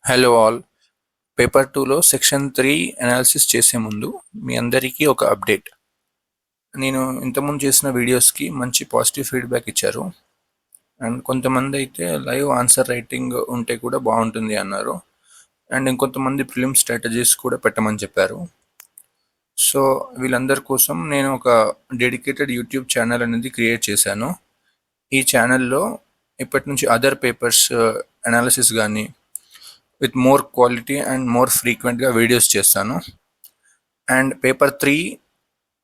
Hello all. Paper 2లో section 3 analysis చేసే ముందు మీ అందరికీ ఒక అప్డేట్. నేను ఇంతకుముందు చేసిన వీడియోస్కి మంచి పాజిటివ్ ఫీడ్బ్యాక్ ఇచ్చారు. అండ్ కొంతమంది అయితే లైవ్ ఆన్సర్ రైటింగ్ ఉంటే కూడా బాగుంటుంది అన్నారు. అండ్ ఇంకొంతమంది ప్రిలిమ్ స్ట్రాటజీస్ కూడా పెట్టమని చెప్పారు. సో వీళ్ళందరి కోసం నేను ఒక డెడికేటెడ్ యూట్యూబ్ ఛానల్ అనేది క్రియేట్ చేశాను. ఈ ఛానల్లో ఇప్పటి నుంచి అదర్ పేపర్స్ అనాలిసిస్ కానీ with more quality and more ఫ్రీక్వెంట్గా వీడియోస్ చేస్తాను. అండ్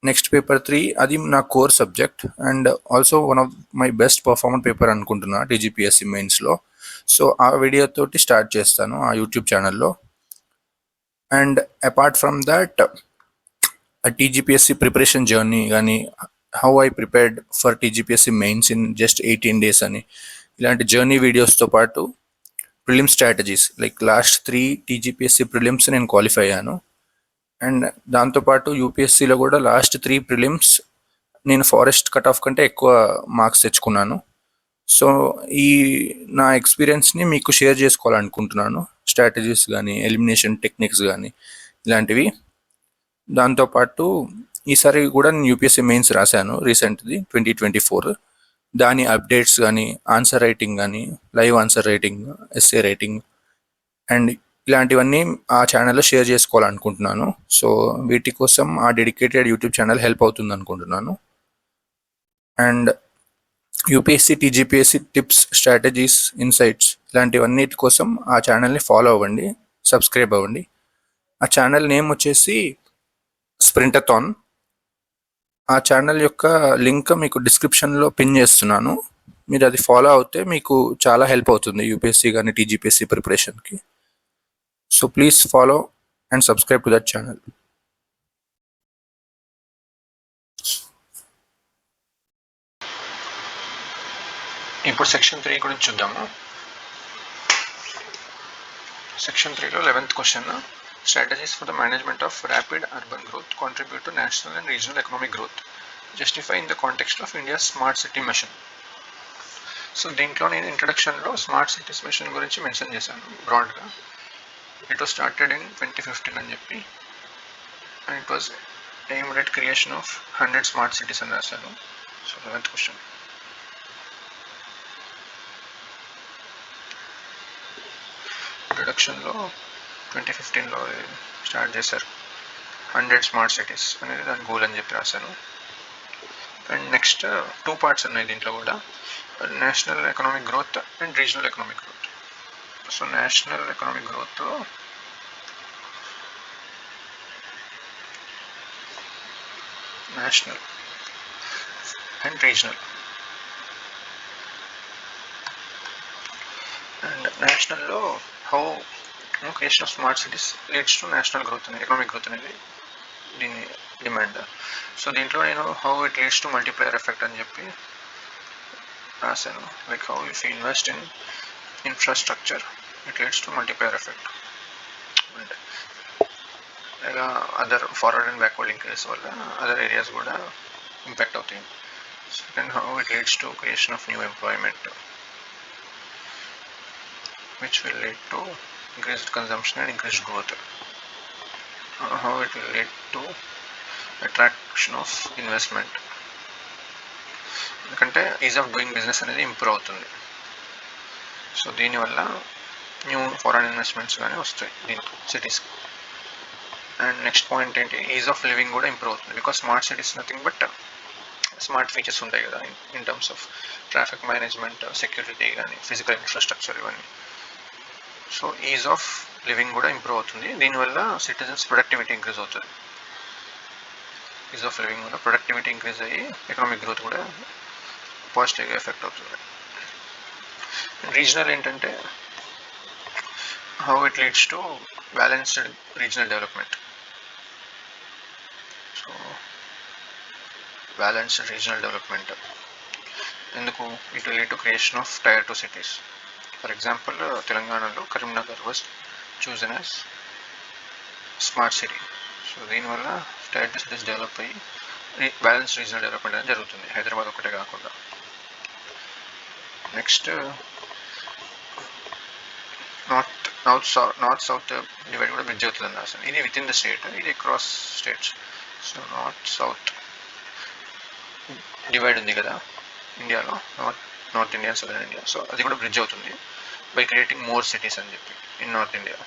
నెక్స్ట్ పేపర్ 3 అది నా core subject and also one of my best performer paper అనుకుంటున్నా TGPSC మెయిన్స్లో. సో ఆ వీడియోతోటి స్టార్ట్ చేస్తాను ఆ యూట్యూబ్ ఛానల్లో. And apart from that TGPSC preparation journey కానీ, how I prepared for TGPSC mains in just 18 days అని, ఇలాంటి జర్నీ వీడియోస్తో పాటు prelim strategies like last 3 TGPSC prelims నేను క్వాలిఫై అయ్యాను. అండ్ దాంతోపాటు యూపీఎస్సీలో కూడా లాస్ట్ 3 ప్రిలిమ్స్ నేను ఫారెస్ట్ కట్ ఆఫ్ కంటే ఎక్కువ మార్క్స్ తెచ్చుకున్నాను. సో ఈ నా ఎక్స్పీరియన్స్ని మీకు షేర్ చేసుకోవాలనుకుంటున్నాను, స్ట్రాటజీస్ కానీ ఎలిమినేషన్ టెక్నిక్స్ కానీ ఇలాంటివి. దాంతోపాటు ఈసారి కూడా నేను యూపీఎస్సీ మెయిన్స్ రాశాను రీసెంట్ది 2024. దాని అప్డేట్స్ కానీ, ఆన్సర్ రైటింగ్ కానీ, live answer writing, essay writing and ఇలాంటివన్నీ ఆ ఛానల్లో షేర్ చేసుకోవాలనుకుంటున్నాను. సో వీటి కోసం ఆ డెడికేటెడ్ యూట్యూబ్ ఛానల్ హెల్ప్ అవుతుంది అనుకుంటున్నాను. And UPSC TGPSC tips, strategies, insights ఇలాంటివన్నిటి కోసం ఆ ఛానల్ని ఫాలో అవ్వండి, సబ్స్క్రైబ్ అవ్వండి. ఆ ఛానల్ నేమ్ వచ్చేసి స్ప్రింటథాన్. ఆ ఛానల్ యొక్క లింక్ మీకు డిస్క్రిప్షన్లో పిన్ చేస్తున్నాను. మీరు అది ఫాలో అవుతే మీకు చాలా హెల్ప్ అవుతుంది యూపీఎస్సీ కానీ TGPSC ప్రిపరేషన్కి. So please follow and subscribe to that channel. ఇప్పుడు సెక్షన్ 3 గురించి చూద్దాము. సెక్షన్ 3లో 11th question, strategies for the management of rapid urban growth contribute to national and regional economic growth, justify in the context of India smart city mission. So దీంట్లో నేను ఇంట్రడక్షన్లో smart cities mission గురించి mention చేశాను బ్రాడ్గా. It was started in 2015 అని చెప్పి, and it was aimed at creation of 100 smart cities అని రాశాను. So 11th question. ఇంట్రడక్షన్లో 2015లో స్టార్ట్ చేశారు, 100 స్మార్ట్ సిటీస్ అనేది దాని గోల్ అని చెప్పి రాశాను. అండ్ నెక్స్ట్ 2 పార్ట్స్ ఉన్నాయి దీంట్లో కూడా, national economic growth and regional economic growth. So national economic growth national and regional. And నేషనల్లో how creation of smart cities leads to national growth అనేది, ఎకనామిక్ గ్రోత్ అనేది దీని డిమాండ్. సో దీంట్లో నేను how it leads to multiplier effect అని చెప్పి రాశాను. Like how if you invest in infrastructure it leads to multiplier effect. And ఇలా other forward and backward linkages వల్ల అదర్ ఏరియాస్ కూడా ఇంపాక్ట్ అవుతాయి. Second, how it leads to creation of new employment which will lead to increased consumption and increased growth. How it will lead to attraction of investment, ఎందుకంటే is of doing business అనేది improve అవుతుంది. So దీనివల్ల new foreign investments కానీ వస్తాయి దీని సిటీస్కి. And next point ఏంటి, is of living కూడా improve అవుతుంది, because smart cities nothing but smart features ఉంటాయి కదా in terms of traffic management, security కానీ, ఫిజికల్ ఇన్ఫ్రాస్ట్రక్చర్ ఇవన్నీ. సో ఈజ్ ఆఫ్ లివింగ్ కూడా ఇంప్రూవ్ అవుతుంది, దీనివల్ల సిటిజన్స్ ప్రొడక్టివిటీ ఇంక్రీజ్ అవుతుంది. ఈజ్ ఆఫ్ లివింగ్ వల్ల ప్రొడక్టివిటీ ఇంక్రీజ్ అయ్యి ఎకనామిక్ గ్రోత్ కూడా పాజిటివ్గా ఎఫెక్ట్ అవుతుంది. రీజనల్ ఏంటంటే how it leads to balanced regional development. So balanced regional development ఎందుకు, it will lead to creation of tier 2 cities. For example తెలంగాణలో Karimnagar was chosen as smart city. So దీనివల్ల tier 2 cities develop అయ్యి balance regional development అనేది జరుగుతుంది, హైదరాబాద్ ఒకటే కాకుండా. Next north north south divide కూడా bridge అవుతుందని రాశాను. ఇది విత్ ఇన్ ద స్టేట్, ఇది cross states. So north south divide ఉంది కదా ఇండియాలో, north India southern India. So అది కూడా బ్రిడ్జ్ అవుతుంది బై క్రియేటింగ్ మోర్ సిటీస్ అని చెప్పి in north India.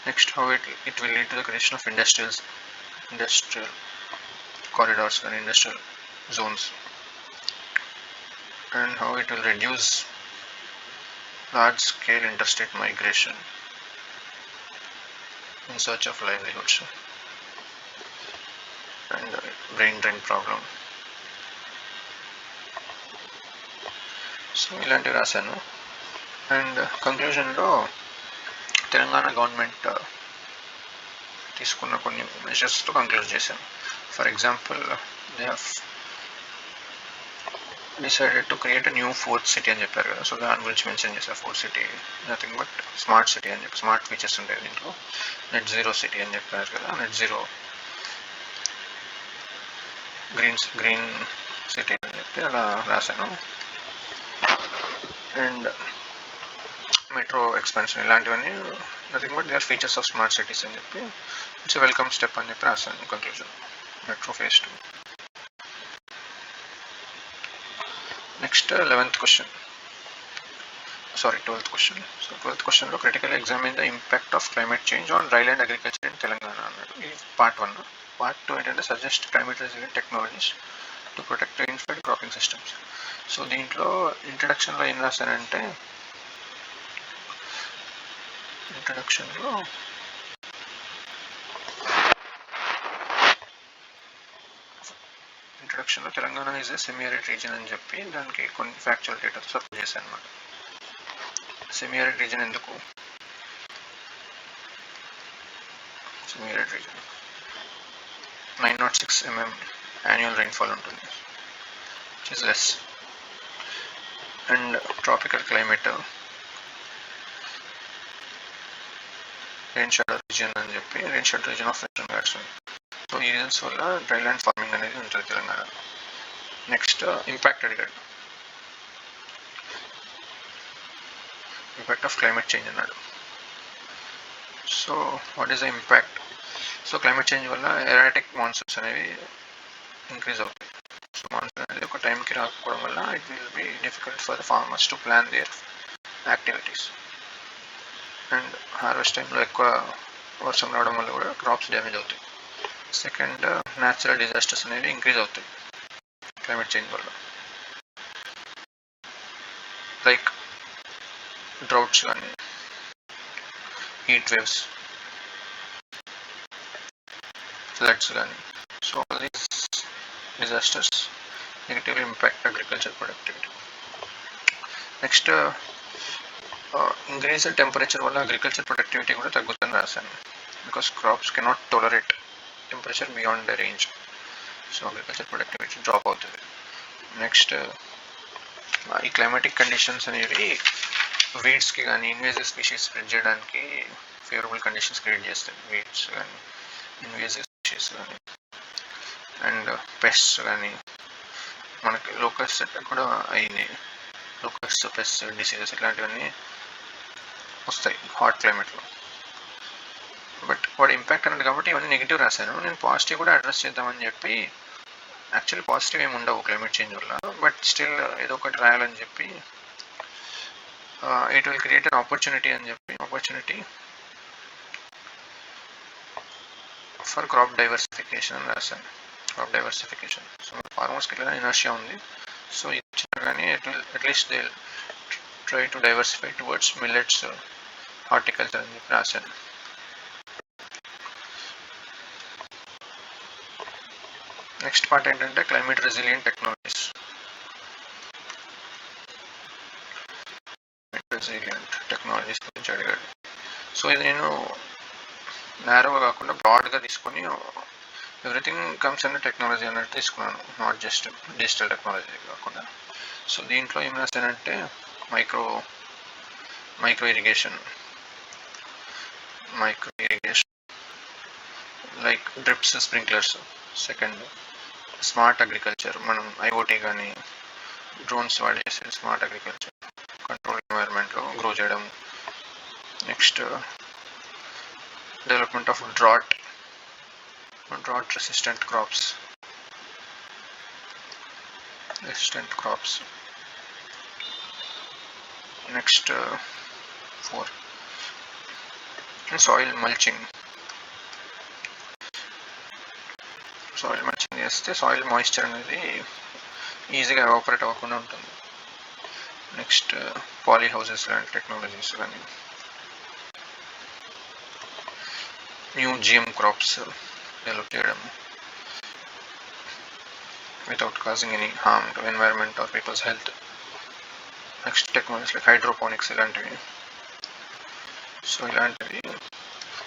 Next how it will lead to the creation of industrial corridors and industrial zones, and how it will reduce large scale interstate migration in search of livelihoods and brain drain problem. So ఇలాంటివి రాశాను. And కంక్లూజన్లో Telangana government తీసుకున్న కొన్ని మెజర్స్తో conclude చేశాను. For example, they have decided to create new fourth city అని చెప్పారు కదా. So దాని గురించి మెన్షన్ చేశారు. Fourth city nothing but smart city అని చెప్పి, స్మార్ట్ ఫీచర్స్ ఉంటాయి దీంట్లో. నెట్ జీరో సిటీ అని చెప్పారు కదా, నెట్ జీరో గ్రీన్ సిటీ అని చెప్పి అలా రాశాను. అండ్ మెట్రో ఎక్స్పాన్షన్ ఇలాంటివన్నీ nothing but they are features of smart cities అని చెప్పి ఇట్స్ వెల్కమ్ స్టెప్ అని చెప్పి రాశాను conclusion. Metro phase 2. Next 12th question. So 12th క్వశ్చన్లో critical examine the impact of climate change on dryland agriculture in Telangana అన్నాడు. ఇది part 1. Part 2 ఏంటంటే suggest climate resilient technologies to protect rainfed cropping systems. So దీంట్లో ఇంట్రడక్షన్లో ఏం రాశానంటే, ఇంట్రడక్షన్లో Telangana is a semi arid region అని చెప్పి దానికి కొన్ని ఫ్యాక్చువల్ డేటా సపోర్ట్ చేశాను అనమాట. సెమీ అరిడ్ రీజన్ ఎందుకు? Semi arid region 906 mm annual rainfall ఉంటుంది, which is less. And tropical climate, rain shadow region అని చెప్పి, rain shadow region of western Ghats. So ఈ రీజన్స్ వల్ల డ్రైల్యాండ్ ఫార్మింగ్ అనేది ఉంటుంది తెలంగాణ. నెక్స్ట్ ఇంపాక్ట్ అడిగాడు, ఇంపాక్ట్ ఆఫ్ క్లైమేట్ చేంజ్ అన్నాడు. So what is the impact? So climate change వల్ల erratic monsoons అనేవి ఇంక్రీజ్ అవుతాయి. సో మాన్సూన్ అనేది ఒక టైంకి రాకపోవడం వల్ల it will be difficult for the farmers to plan there activities. And harvest టైంలో ఎక్కువ వర్షం రావడం వల్ల కూడా క్రాప్స్ డ్యామేజ్ అవుతాయి. సెకండ్, న్యాచురల్ డిజాస్టర్స్ అనేవి ఇంక్రీజ్ అవుతాయి క్లైమేట్ చేంజ్ వల్ల, లైక్ డ్రౌట్స్ కానీ, హీట్ వేవ్స్, ఫ్లడ్స్ కానీ. So all these disasters negatively impact agriculture productivity. Next, increase temperature వల్ల అగ్రికల్చర్ ప్రొడక్టివిటీ కూడా తగ్గుతుందని రాశాను, because crops cannot tolerate temperature beyond the range. So agriculture productivity drop అవుతుంది. Next, ఈ climatic conditions అనేవి వీడ్స్కి కానీ invasive species spread చేయడానికి favourable conditions create చేస్తాయి. వీడ్స్ కానీ, ఇన్వేజివ్ స్పీషీస్ కానీ, అండ్ పెస్ట్స్ కానీ. మనకి లోకస్ కూడా అయినాయి, లోకస్ పెస్ట్ డిసీజెస్ ఇట్లాంటివన్నీ వస్తాయి హాట్ క్లైమేట్లో. బట్ వాడు ఇంపాక్ట్ అన్నది కాబట్టి ఇవన్నీ నెగిటివ్ రాశాను. నేను పాజిటివ్ కూడా అడ్రస్ చేద్దామని చెప్పి, యాక్చువల్లీ పాజిటివ్ ఏమి ఉండవు క్లైమేట్ చేంజ్ వల్ల, బట్ స్టిల్ ఏదో ఒకటి రాయాలని చెప్పి it will create an opportunity అని చెప్పి, ఆపర్చునిటీ ఫర్ క్రాప్ డైవర్సిఫికేషన్ అని రాశాను. క్రాప్ డైవర్సిఫికేషన్, సో ఫార్మర్స్కి ఎట్లా ఇనర్షియా ఉంది. సో ఇచ్చినా కానీ at least they try to diversify towards millets, horticulture అని చెప్పి రాశాను. నెక్స్ట్ పార్ట్ ఏంటంటే క్లైమేట్ రెసిలియంట్ టెక్నాలజీస్. టెక్నాలజీస్ గురించి అడిగాడు. సో ఇది నేను నేరోగా కాకుండా బ్రాడ్గా తీసుకొని ఎవ్రీథింగ్ కమ్స్ అన్న టెక్నాలజీ అన్నట్టు తీసుకున్నాను, నాట్ జస్ట్ డిజిటల్ టెక్నాలజీ కాకుండా. సో దీంట్లో ఏం రాశానంటే micro irrigation like drips, sprinklers. Second, smart agriculture, మనం ఐఓటీ కానీ డ్రోన్స్ వాడి చేసే స్మార్ట్ అగ్రికల్చర్, కంట్రోల్ ఎన్వైర్న్మెంట్లో గ్రో చేయడం. Next development of drought resistant crops. Next 4 soil mulching చేస్తే సాయిల్ మాయిశ్చర్ అనేది ఈజీగా ఎవాపరేట్ అవ్వకుండా ఉంటుంది. నెక్స్ట్ పాలీ హౌసెస్ లాంటి టెక్నాలజీస్ కానీ న్యూ జిఎం క్రాప్స్ డెవలప్ చేయడం without causing any harm to environment or people's health. Next technologies like hydroponics ఇలాంటివి. So ఇలాంటివి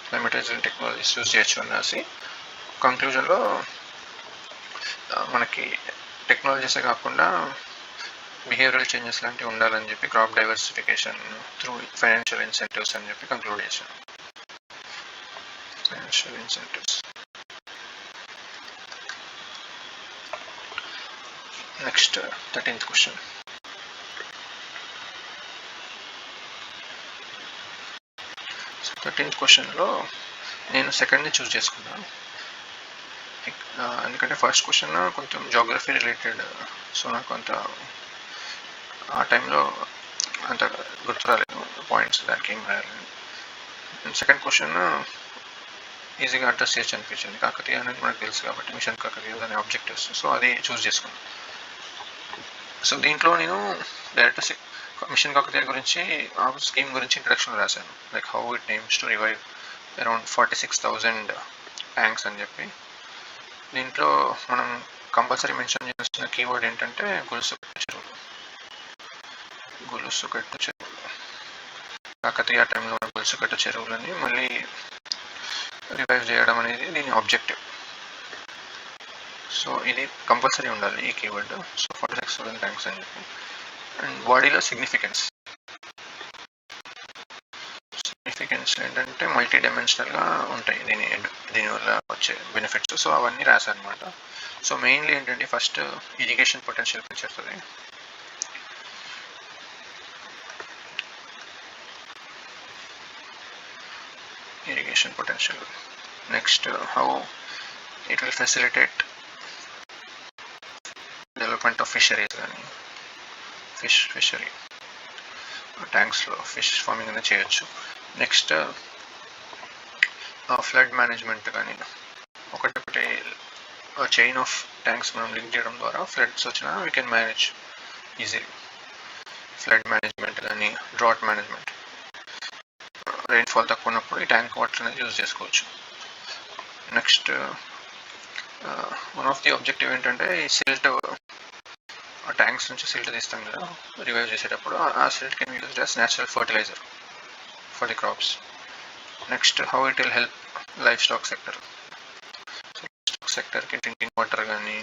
క్లైమేటైజింగ్ టెక్నాలజీస్ యూజ్ చేయొచ్చు అనేసి కంక్లూజన్లో మనకి టెక్నాలజీసే కాకుండా బిహేవియరల్ చేంజెస్ లాంటివి ఉండాలని చెప్పి crop diversification through financial incentives అని చెప్పి కంక్లూడ్ చేశాను. Financial incentives. Next 13th question. So 13th క్వశ్చన్లో నేను సెకండ్ని చూస్ చేసుకున్నాను, ఎందుకంటే ఫస్ట్ క్వశ్చన్ కొంచెం జోగ్రఫీ రిలేటెడ్. సో నాకు అంత ఆ టైంలో అంత గుర్తు రాలేదు పాయింట్స్, దానికి ఏం రాయలేదు. సెకండ్ క్వశ్చన్ ఈజీగా అడ్రస్ చేసి అనిపించింది. కాకతీయ అనేది మనకు తెలుసు కాబట్టి మిషన్ కాకతీయ దాని ఆబ్జెక్టివ్స్, సో అది చూస్ చేసుకున్నాను. సో దీంట్లో నేను డైరెక్ట్ మిషన్ కాకతీయ గురించి ఆ స్కీమ్ గురించి ఇంట్రడక్షన్ రాశాను, like how it names to revive around 46,000 tanks అని చెప్పి. దీంట్లో మనం కంపల్సరీ మెన్షన్ చేసిన కీవర్డ్ ఏంటంటే గొలుసు కట్టు చెరువులు. కాకతీయ టైంలో గొలుసు కట్టు చెరువులని మళ్ళీ రివైవ్ చేయడం అనేది దీని ఆబ్జెక్టివ్. సో ఇది కంపల్సరీ ఉండాలి ఈ కీవర్డ్. సో 46,000 ట్యాంక్స్ అని చెప్పి. అండ్ బాడీలో సిగ్నిఫికెన్స్ ఏంటంటే మల్టీ డైమెన్షనల్గా ఉంటాయి దీనివల్ల వచ్చే బెనిఫిట్స్. సో అవన్నీ రాశాను అనమాట. సో మెయిన్లీ ఏంటంటే ఫస్ట్ ఇరిగేషన్ పొటెన్షియల్ పెంచేస్తుంది. irrigation potential. Next, how it will facilitate development of fisheries కానీ fishery ట్యాంక్స్లో ఫిష్ ఫార్మింగ్ అనేది చేయొచ్చు. నెక్స్ట్ ఫ్లడ్ మేనేజ్మెంట్ కానీ ఒకటి చైన్ ఆఫ్ ట్యాంక్స్ మనం లింక్ చేయడం ద్వారా ఫ్లడ్స్ వచ్చినా we can manage easily. Flood management కానీ డ్రాట్ మేనేజ్మెంట్, రెయిన్ఫాల్ తక్కువ ఉన్నప్పుడు ఈ ట్యాంక్ వాటర్ అనేది యూజ్ చేసుకోవచ్చు. Next one of the objective ఏంటంటే ఈ సిల్ట్ ట్యాంక్స్ నుంచి సిల్ట్ తీస్తాం కదా రివైవ్ చేసేటప్పుడు, ఆ silt can used as natural fertiliser for the crops. Next how it will help livestock సెక్టర్కి డ్రింకింగ్ వాటర్ కానీ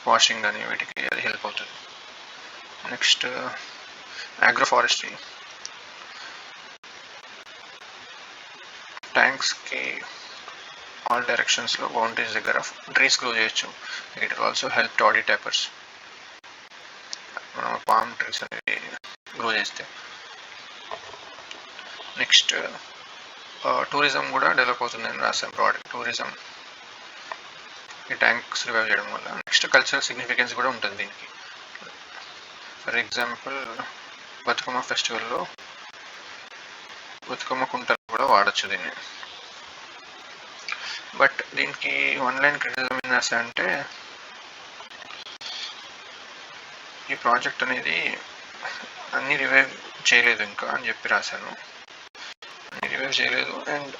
వాషింగ్ కానీ వీటికి అది హెల్ప్ అవుతుంది. నెక్స్ట్ అగ్రోఫారెస్ట్రీ, ట్యాంక్స్కి ఆల్ డైరెక్షన్స్లో బౌండరీస్ దగ్గర ట్రీస్ గ్రో చేయొచ్చు. It will also help toddy tappers, మనం పామ్ ట్రీస్ అనేది గ్రో చేస్తే. నెక్స్ట్ టూరిజం కూడా డెవలప్ అవుతుందని రాసాం, బ్రాడ్ టూరిజం ఈ ట్యాంక్స్ రివైవ్ చేయడం వల్ల. నెక్స్ట్ కల్చరల్ సిగ్నిఫికెన్స్ కూడా ఉంటుంది దీనికి. ఫర్ ఎగ్జాంపుల్ బతుకమ్మ ఫెస్టివల్లో బతుకమ్మ కుంటలు కూడా వాడచ్చు దీన్ని. బట్ దీనికి ఆన్లైన్ క్రిటిసిజం ఏం రాసా అంటే ఈ ప్రాజెక్ట్ అనేది అన్ని రివైవ్ చేయలేదు ఇంకా అని చెప్పి రాశాను. అన్ని రివైవ్ చేయలేదు. అండ్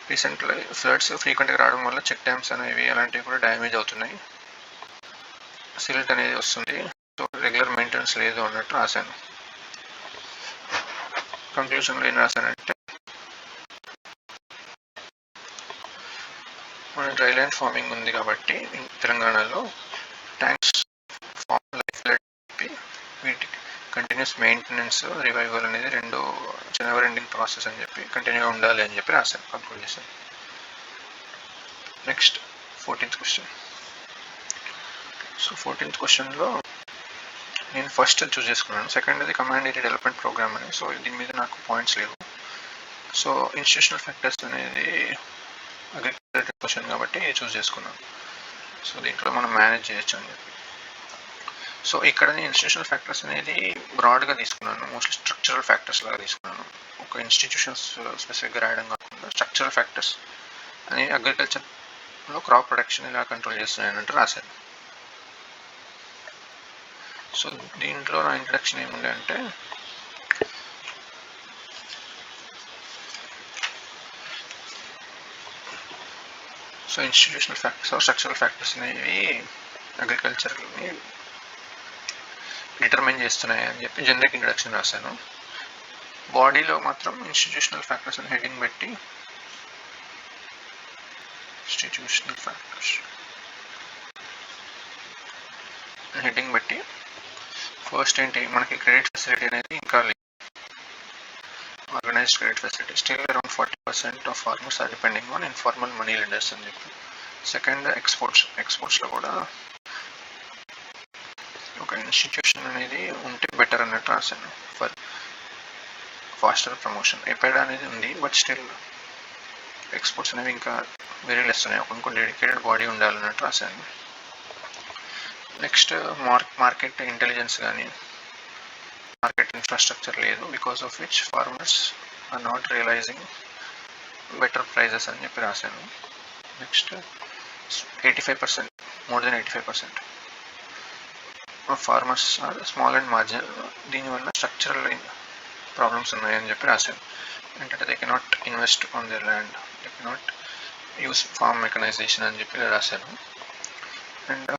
రీసెంట్లీ ఫ్లడ్స్ ఫ్రీక్వెంట్గా రావడం వల్ల చెక్ డ్యామ్స్ అనేవి అలాంటివి కూడా డ్యామేజ్ అవుతున్నాయి, సిల్ట్ అనేది వస్తుంది. సో రెగ్యులర్ మెయింటెనెన్స్ లేదు అన్నట్టు రాశాను. కంక్లూషన్లో ఏం రాశానంటే మన డ్రైల్యాండ్ ఫార్మింగ్ ఉంది కాబట్టి తెలంగాణలో ట్యాంక్స్ ఫార్మ్ లైఫ్ వీటికి కంటిన్యూస్ మెయింటెనెన్స్ రివైవల్ అనేది రెండు నెవర్ ఎండింగ్ ప్రాసెస్ అని చెప్పి కంటిన్యూగా ఉండాలి అని చెప్పి రాశాను, కంక్లూడ్ చేశాను. Next 14th question. So 14th క్వశ్చన్లో నేను ఫస్ట్ చూస్ చేసుకున్నాను, సెకండ్ అది కమాండ్ ఏరియా డెవలప్మెంట్ ప్రోగ్రామ్ అని. సో దీని మీద నాకు పాయింట్స్ లేవు. సో ఇన్స్టిట్యూషనల్ ఫ్యాక్టర్స్ అనేది అగ్రికల్చర్ క్వశ్చన్ కాబట్టి చూస్ చేసుకున్నాను. సో దీంట్లో మనం మేనేజ్ చేయొచ్చు అని చెప్పి. సో ఇక్కడ నేను ఇన్స్టిట్యూషనల్ ఫ్యాక్టర్స్ అనేది బ్రాడ్గా తీసుకున్నాను, మోస్ట్లీ స్ట్రక్చరల్ ఫ్యాక్టర్స్ లాగా తీసుకున్నాను. ఒక ఇన్స్టిట్యూషన్స్ స్పెసిఫిక్గా రాయడం కాకుండా స్ట్రక్చరల్ ఫ్యాక్టర్స్ అని అగ్రికల్చర్లో క్రాప్ ప్రొడక్షన్ ఇలా కంట్రోల్ చేస్తున్నాయన్నట్టు రాశాను. సో దీంట్లో నా ఇంట్రడక్షన్ ఏముంది అంటే, so institutional factors structural factors అనేవి అగ్రికల్చర్ని డిటర్మైన్ చేస్తున్నాయి అని చెప్పి జనరిక్ ఇంట్రడక్షన్ రాశాను. బాడీలో మాత్రం ఇన్స్టిట్యూషనల్ ఫ్యాక్టర్స్ అని హెడ్డింగ్ పెట్టి ఇన్స్టిట్యూషనల్ ఫ్యాక్టర్స్ హెడ్డింగ్ పెట్టి ఫస్ట్ ఏంటి, మనకి క్రెడిట్ ఫెసిలిటీ అనేది ఇంకా organised credit facility still around 40% of farmers are depending on informal money lenders అని చెప్పి. సెకండ్ ఎక్స్పోర్ట్స్లో కూడా ఒక ఇన్స్టిట్యూషన్ అనేది ఉంటే బెటర్ అన్నట్టు రాశాను ఫర్ ఫాస్టర్ ప్రమోషన్. ఎపెడా అనేది ఉంది, బట్ స్టిల్ ఎక్స్పోర్ట్స్ అనేవి ఇంకా వెరీ లెస్ ఉన్నాయి, ఒక డెడికేటెడ్ బాడీ ఉండాలన్నట్టు రాశాను. నెక్స్ట్ మార్కెట్ ఇంటెలిజెన్స్ కానీ మార్కెట్ ఇన్ఫ్రాస్ట్రక్చర్ లేదు, because of which farmers are not realising better prices అని చెప్పి రాశాను. Next 85%, more than 85% farmers are small and marginal, దీనివల్ల స్ట్రక్చరల్ ప్రాబ్లమ్స్ ఉన్నాయని చెప్పి రాశాను. ఏంటంటే they cannot invest on their land, they cannot use farm mechanisation అని చెప్పి రాశాను. అండ్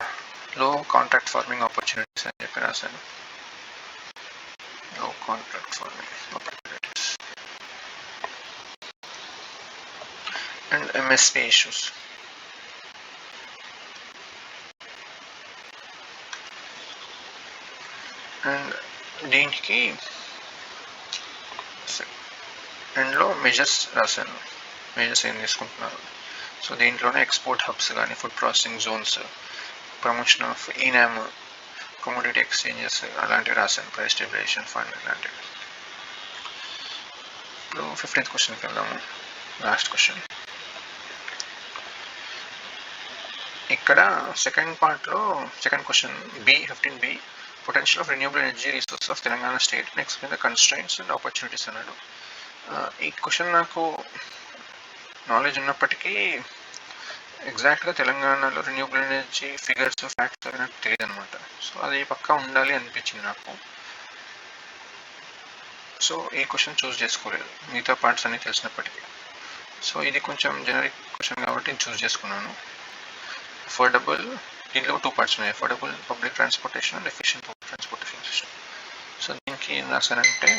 లో కాంట్రాక్ట్ ఫార్మింగ్ ఆపర్చునిటీస్ అని చెప్పి రాశాను. Low contract farming opportunities and MSP issues. And దీనికి ఎండ్లో మెజర్స్ రాశాను, మెజర్స్ ఏం తీసుకుంటున్నారు. సో దీంట్లోనే ఎక్స్పోర్ట్ హబ్స్ కానీ, food processing zones, promotion of eNAM, commodity exchanges అలాంటివి రాశాను, ప్రైస్ స్టెబిలైజేషన్ ఫండ్ ఇలాంటివి. ఇప్పుడు 15th క్వశ్చన్కి వెళ్దాము, లాస్ట్ క్వశ్చన్. ఇక్కడ సెకండ్ పార్ట్లో second question B15B, potential of renewable energy resources of Telangana state and explain the constraints and opportunities అన్నాడు. ఈ క్వశ్చన్ నాకు నాలెడ్జ్ ఉన్నప్పటికీ ఎగ్జాక్ట్గా తెలంగాణలో రెన్యూబుల్ ఎనర్జీ ఫిగర్స్ ఫ్యాక్ట్స్ అవి నాకు తెలియదు అనమాట. సో అది పక్కా ఉండాలి అనిపించింది నాకు. సో ఈ క్వశ్చన్ చూస్ చేసుకోలేదు, మిగతా పార్ట్స్ అన్నీ తెలిసినప్పటికీ. సో ఇది కొంచెం జనరిక్ క్వశ్చన్ కాబట్టి చూస్ చేసుకున్నాను. అఫోర్డబుల్, దీంట్లో 2 పార్ట్స్ ఉన్నాయి, affordable public transportation and efficient public transportation system. So దీనికి ఏం రాశానంటే,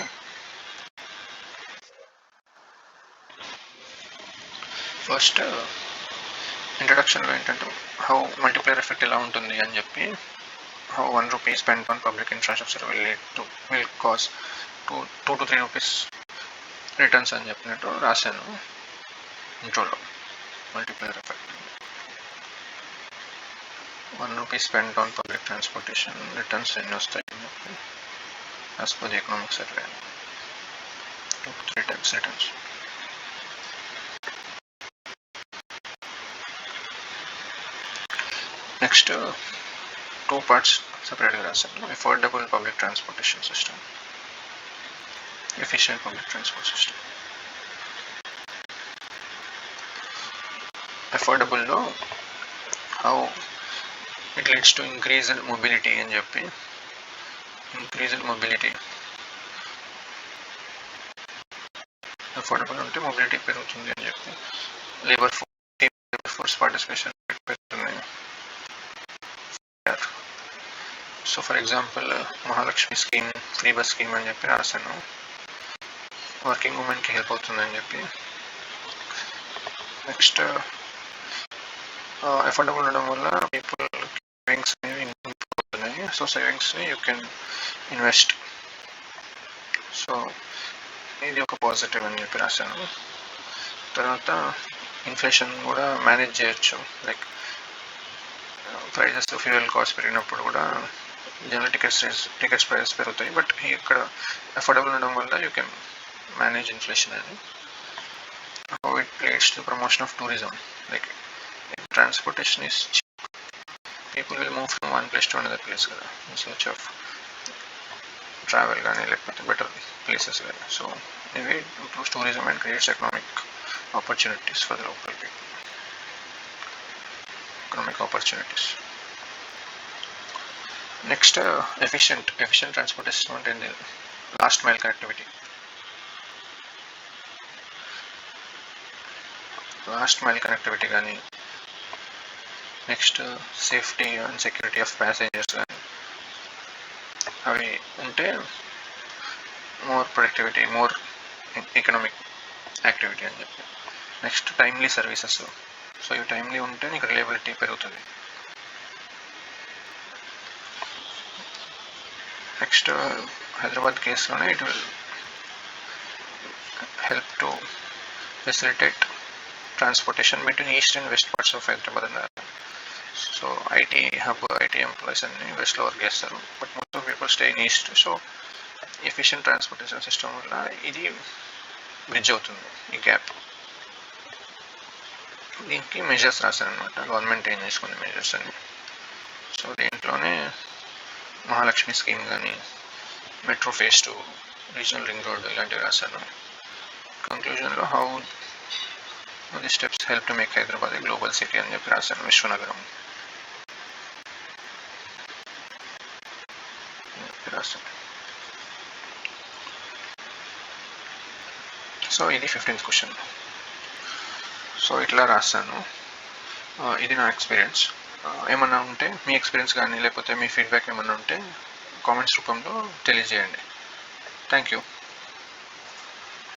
ఫస్ట్ ఇంట్రడక్షన్లో ఏంటంటే హౌ మల్టిప్లైర్ ఎఫెక్ట్ ఎలా ఉంటుంది అని చెప్పి, how 1 rupee spent on public infrastructure will cause 2 to 3 rupees returns అని చెప్పినట్టు రాశాను ఇంట్రోలో. Multiplier effect, 1 rupee spent on public transportation, returns ఎన్ని వస్తాయి అని చెప్పి as per the economic survey 2 to 3 times returns. Next 2 parts సెపరేట్గా రాశాను, affordable public transportation system, efficient public transport system. Affordable లో how it leads to increased mobility అని చెప్పి, increased mobility, affordable ఉంటే మొబిలిటీ పెరుగుతుంది అని చెప్పి, లేబర్ ఫోర్స్ పార్టిసిపేషన్ పెరుగుతున్నాయి. So for example Mahalakshmi scheme, free bus scheme అని చెప్పి రాశాను, వర్కింగ్ ఉమెన్కి హెల్ప్ అవుతుందని చెప్పి. నెక్స్ట్ అఫోర్డబుల్ ఉండడం వల్ల పీపుల్ సేవింగ్స్ అనేవి ఇంప్రూవ్ అవుతున్నాయి. సో సేవింగ్స్ని యూ కెన్ ఇన్వెస్ట్. సో ఇది ఒక పాజిటివ్ అని చెప్పి రాశాను. తర్వాత ఇన్ఫ్లేషన్ కూడా మేనేజ్ చేయొచ్చు, లైక్ ప్రైజెస్ ఫ్యూయల్ కాస్ట్ పెరిగినప్పుడు కూడా జనరల్ టికెట్స్ ప్రైజెస్ పెరుగుతాయి, బట్ ఇక్కడ అఫోర్డబుల్ ఉండడం వల్ల యూ కెన్ మేనేజ్ ఇన్ఫ్లేషన్ అని. it leads to promotion of tourism. Like if transportation is cheap, people will move from one place to another place in search of travel కానీ లేకపోతే better places కానీ. So anyway, it improves tourism and creates economic opportunities for the local people. Economic opportunities. Next, efficient transportation and the last mile connectivity. Last mile connectivity కానీ next safety and security of passengers కానీ అవి ఉంటే more productivity, more economic activity అని చెప్పి. Next timely services. So ఇవి timely ఉంటే నీకు reliability పెరుగుతుంది. నెక్స్ట్ హైదరాబాద్ కేసులోనే it will help to facilitate transportation between east and west parts of Hyderabad అన్నారు. So IT hub, IT employees అన్ని వెస్ట్లో వర్క్ చేస్తారు, but most of people stay in east. So efficient transportation system వల్ల ఇది bridge అవుతుంది ఈ gap. దీనికి measures రాశారనమాట, government ఏం చేసుకుంది మెజర్స్ అని. సో దీంట్లోనే మహాలక్ష్మి స్కీమ్ కానీ, metro phase 2, regional ring road ఇలాంటివి రాశాను. కంక్లూజన్లో how the steps help to make Hyderabad a global city అని చెప్పి రాశాను, విశ్వనగరం రాశాను. సో ఇది 15th క్వశ్చన్. సో ఇట్లా రాస్తాను. ఇది నా ఎక్స్పీరియన్స్. ఏమన్నా ఉంటే మీ ఎక్స్పీరియన్స్ కానీ లేకపోతే మీ ఫీడ్బ్యాక్ ఏమన్నా ఉంటే కామెంట్స్ రూపంలో తెలియజేయండి. Thank you.